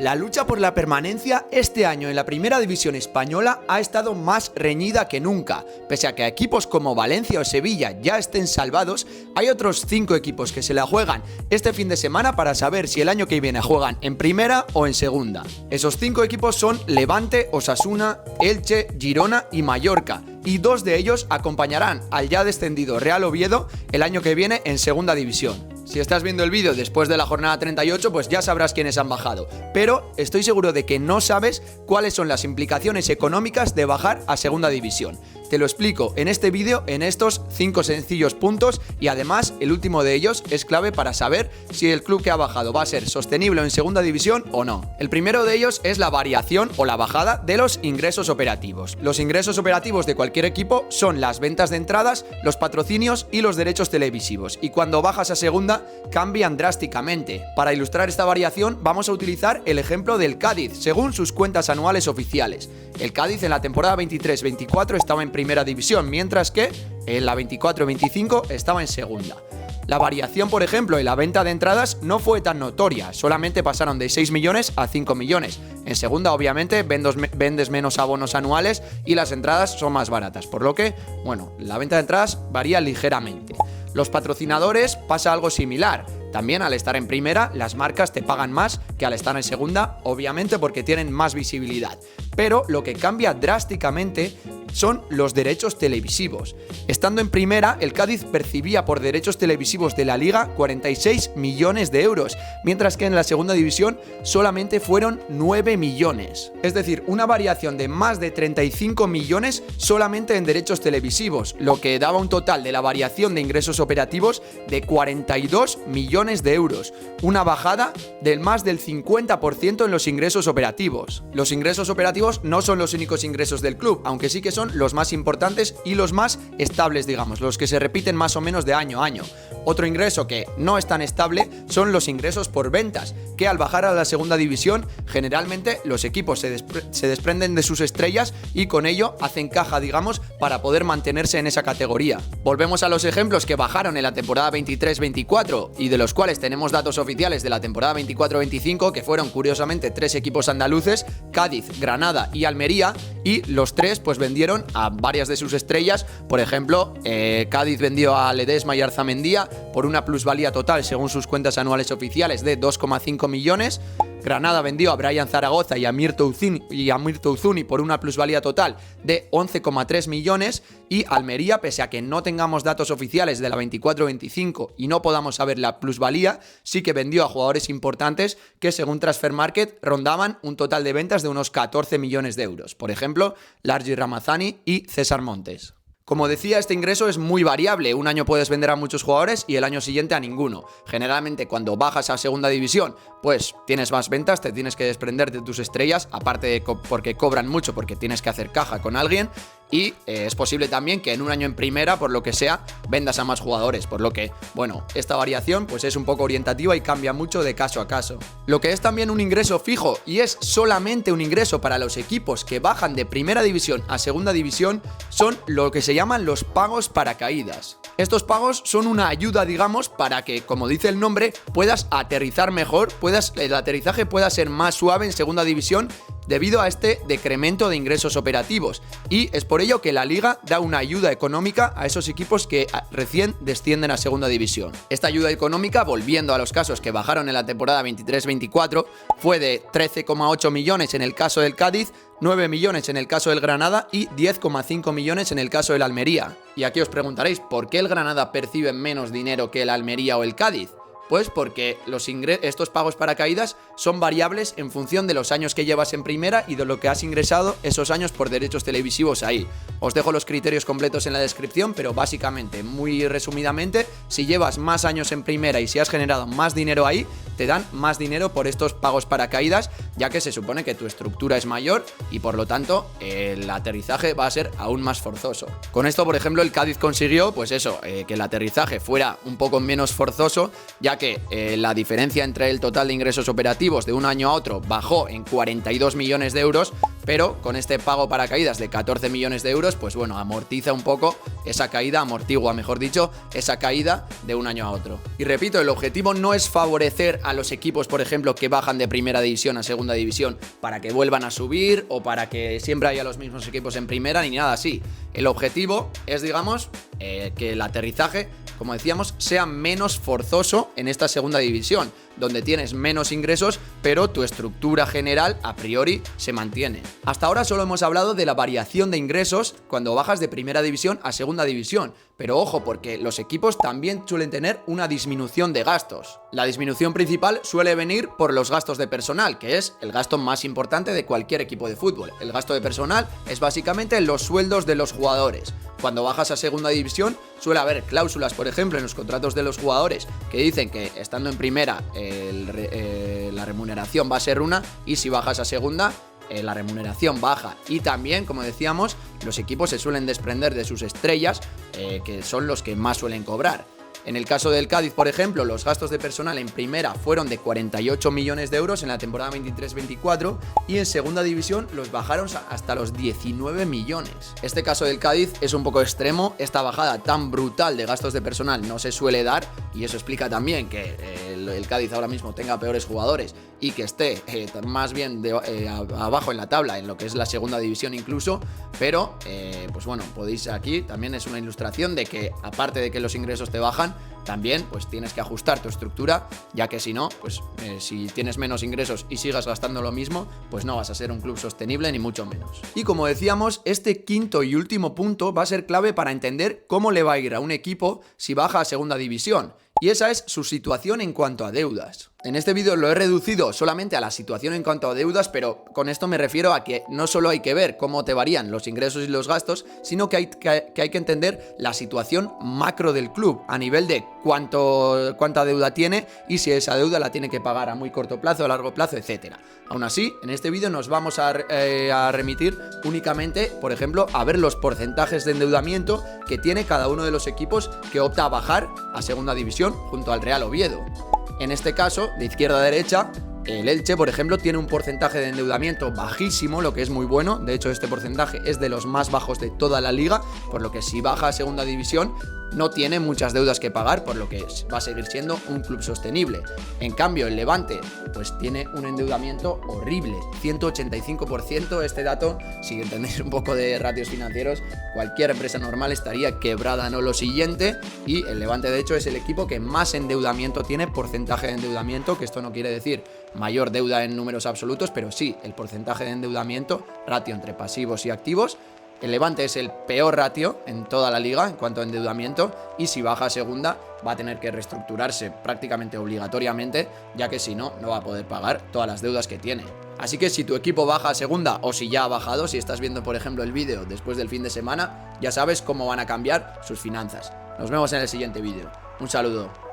La lucha por la permanencia este año en la primera división española ha estado más reñida que nunca. Pese a que equipos como Valencia o Sevilla ya estén salvados, hay otros 5 equipos que se la juegan este fin de semana para saber si el año que viene juegan en primera o en segunda. Esos 5 equipos son Levante, Osasuna, Elche, Girona y Mallorca, y 2 de ellos acompañarán al ya descendido Real Oviedo el año que viene en segunda división. Si estás viendo el vídeo después de la jornada 38, pues ya sabrás quiénes han bajado. Pero estoy seguro de que no sabes cuáles son las implicaciones económicas de bajar a segunda división. Te lo explico en este vídeo en estos 5 sencillos puntos, y además el último de ellos es clave para saber si el club que ha bajado va a ser sostenible en segunda división o no. El primero de ellos es la variación o la bajada de los ingresos operativos. Los ingresos operativos de cualquier equipo son las ventas de entradas, los patrocinios y los derechos televisivos, y cuando bajas a segunda cambian drásticamente. Para ilustrar esta variación vamos a utilizar el ejemplo del Cádiz según sus cuentas anuales oficiales. El Cádiz en la temporada 23-24 estaba en primera división, mientras que en la 24-25 estaba en segunda. La variación, por ejemplo, en la venta de entradas no fue tan notoria, solamente pasaron de 6 millones a 5 millones. En segunda, obviamente, vendes menos abonos anuales y las entradas son más baratas, por lo que, bueno, la venta de entradas varía ligeramente. Los patrocinadores pasa algo similar. También al estar en primera, las marcas te pagan más que al estar en segunda, obviamente porque tienen más visibilidad. Pero lo que cambia drásticamente son los derechos televisivos. Estando en primera, el Cádiz percibía por derechos televisivos de la Liga 46 millones de euros, mientras que en la segunda división solamente fueron 9 millones. Es decir, una variación de más de 35 millones solamente en derechos televisivos, lo que daba un total de la variación de ingresos operativos de 42 millones de euros, una bajada del más del 50% en los ingresos operativos. Los ingresos operativos no son los únicos ingresos del club, aunque sí que son los más importantes y los más estables, digamos, los que se repiten más o menos de año a año. Otro ingreso que no es tan estable son los ingresos por ventas, que al bajar a la segunda división, generalmente los equipos se desprenden de sus estrellas y con ello hacen caja, digamos, para poder mantenerse en esa categoría. Volvemos a los ejemplos que bajaron en la temporada 23-24 y de los cuales tenemos datos oficiales de la temporada 24-25, que fueron curiosamente 3 equipos andaluces, Cádiz, Granada y Almería, y los 3 pues vendieron a varias de sus estrellas. Por ejemplo, Cádiz vendió a Ledesma y Arzamendia por una plusvalía total, según sus cuentas anuales oficiales, de 2,5 millones. Granada vendió a Brian Zaragoza y a Mirto Uzuni por una plusvalía total de 11,3 millones, y Almería, pese a que no tengamos datos oficiales de la 24-25 y no podamos saber la plusvalía, sí que vendió a jugadores importantes que según Transfermarkt rondaban un total de ventas de unos 14 millones de euros. Por ejemplo, Largi Ramazani y César Montes. Como decía, este ingreso es muy variable. Un año puedes vender a muchos jugadores y el año siguiente a ninguno. Generalmente cuando bajas a segunda división, pues tienes más ventas, te tienes que desprender de tus estrellas, aparte de porque cobran mucho, porque tienes que hacer caja con alguien. Y es posible también que en un año en primera, por lo que sea, vendas a más jugadores. Por lo que, bueno, esta variación pues es un poco orientativa y cambia mucho de caso a caso. Lo que es también un ingreso fijo, y es solamente un ingreso para los equipos que bajan de primera división a segunda división, son lo que se llaman los pagos paracaídas. Estos pagos son una ayuda, digamos, para que, como dice el nombre, puedas aterrizar mejor, el aterrizaje pueda ser más suave en segunda división debido a este decremento de ingresos operativos, y es por ello que la Liga da una ayuda económica a esos equipos que recién descienden a segunda división. Esta ayuda económica, volviendo a los casos que bajaron en la temporada 23-24, fue de 13,8 millones en el caso del Cádiz, 9 millones en el caso del Granada y 10,5 millones en el caso del Almería. Y aquí os preguntaréis, ¿por qué el Granada percibe menos dinero que el Almería o el Cádiz? Pues porque estos pagos paracaídas son variables en función de los años que llevas en primera y de lo que has ingresado esos años por derechos televisivos ahí. Os dejo los criterios completos en la descripción, pero básicamente, muy resumidamente, si llevas más años en primera y si has generado más dinero ahí, te dan más dinero por estos pagos paracaídas, ya que se supone que tu estructura es mayor y por lo tanto el aterrizaje va a ser aún más forzoso. Con esto, por ejemplo, el Cádiz consiguió, pues eso, que el aterrizaje fuera un poco menos forzoso, ya que la diferencia entre el total de ingresos operativos de un año a otro bajó en 42 millones de euros, pero con este pago paracaídas de 14 millones de euros, pues bueno, amortiza un poco esa caída, amortigua mejor dicho, esa caída de un año a otro. Y repito, el objetivo no es favorecer a los equipos, por ejemplo, que bajan de primera división a segunda división para que vuelvan a subir o para que siempre haya los mismos equipos en primera ni nada así. El objetivo es, digamos, que el aterrizaje, como decíamos, sea menos forzoso en esta segunda división, donde tienes menos ingresos, pero tu estructura general a priori se mantiene. Hasta ahora solo hemos hablado de la variación de ingresos cuando bajas de primera división a segunda división, pero ojo, porque los equipos también suelen tener una disminución de gastos. La disminución principal suele venir por los gastos de personal, que es el gasto más importante de cualquier equipo de fútbol. El gasto de personal es básicamente los sueldos de los jugadores. Cuando bajas a segunda división suele haber cláusulas, por ejemplo, en los contratos de los jugadores que dicen que estando en primera la remuneración va a ser una, y si bajas a segunda la remuneración baja. Y también, como decíamos, los equipos se suelen desprender de sus estrellas, que son los que más suelen cobrar. En el caso del Cádiz, por ejemplo, los gastos de personal en primera fueron de 48 millones de euros en la temporada 23-24 y en segunda división los bajaron hasta los 19 millones. Este caso del Cádiz es un poco extremo, esta bajada tan brutal de gastos de personal no se suele dar y eso explica también que el Cádiz ahora mismo tenga peores jugadores y que esté más bien abajo en la tabla, en lo que es la segunda división incluso, pero pues bueno, podéis aquí, también es una ilustración de que aparte de que los ingresos te bajan, también pues tienes que ajustar tu estructura, ya que si no, pues si tienes menos ingresos y sigas gastando lo mismo, pues no vas a ser un club sostenible ni mucho menos. Y como decíamos, este quinto y último punto va a ser clave para entender cómo le va a ir a un equipo si baja a segunda división, y esa es su situación en cuanto a deudas. En este vídeo lo he reducido solamente a la situación en cuanto a deudas, pero con esto me refiero a que no solo hay que ver cómo te varían los ingresos y los gastos, sino que hay que entender la situación macro del club, a nivel de cuánta deuda tiene y si esa deuda la tiene que pagar a muy corto plazo, a largo plazo, etc. Aún así, en este vídeo nos vamos a remitir únicamente, por ejemplo, a ver los porcentajes de endeudamiento que tiene cada uno de los equipos que opta a bajar a segunda división junto al Real Oviedo. En este caso, de izquierda a derecha, el Elche, por ejemplo, tiene un porcentaje de endeudamiento bajísimo, lo que es muy bueno. De hecho, este porcentaje es de los más bajos de toda la liga, por lo que si baja a segunda división no tiene muchas deudas que pagar, por lo que va a seguir siendo un club sostenible. En cambio, el Levante pues tiene un endeudamiento horrible, 185%. Este dato, si entendéis un poco de ratios financieros, cualquier empresa normal estaría quebrada, no lo siguiente, y el Levante de hecho es el equipo que más endeudamiento tiene, porcentaje de endeudamiento, que esto no quiere decir mayor deuda en números absolutos, pero sí el porcentaje de endeudamiento, ratio entre pasivos y activos. El Levante es el peor ratio en toda la liga en cuanto a endeudamiento, y si baja a segunda va a tener que reestructurarse prácticamente obligatoriamente, ya que si no, no va a poder pagar todas las deudas que tiene. Así que si tu equipo baja a segunda, o si ya ha bajado, si estás viendo por ejemplo el vídeo después del fin de semana, ya sabes cómo van a cambiar sus finanzas. Nos vemos en el siguiente vídeo. Un saludo.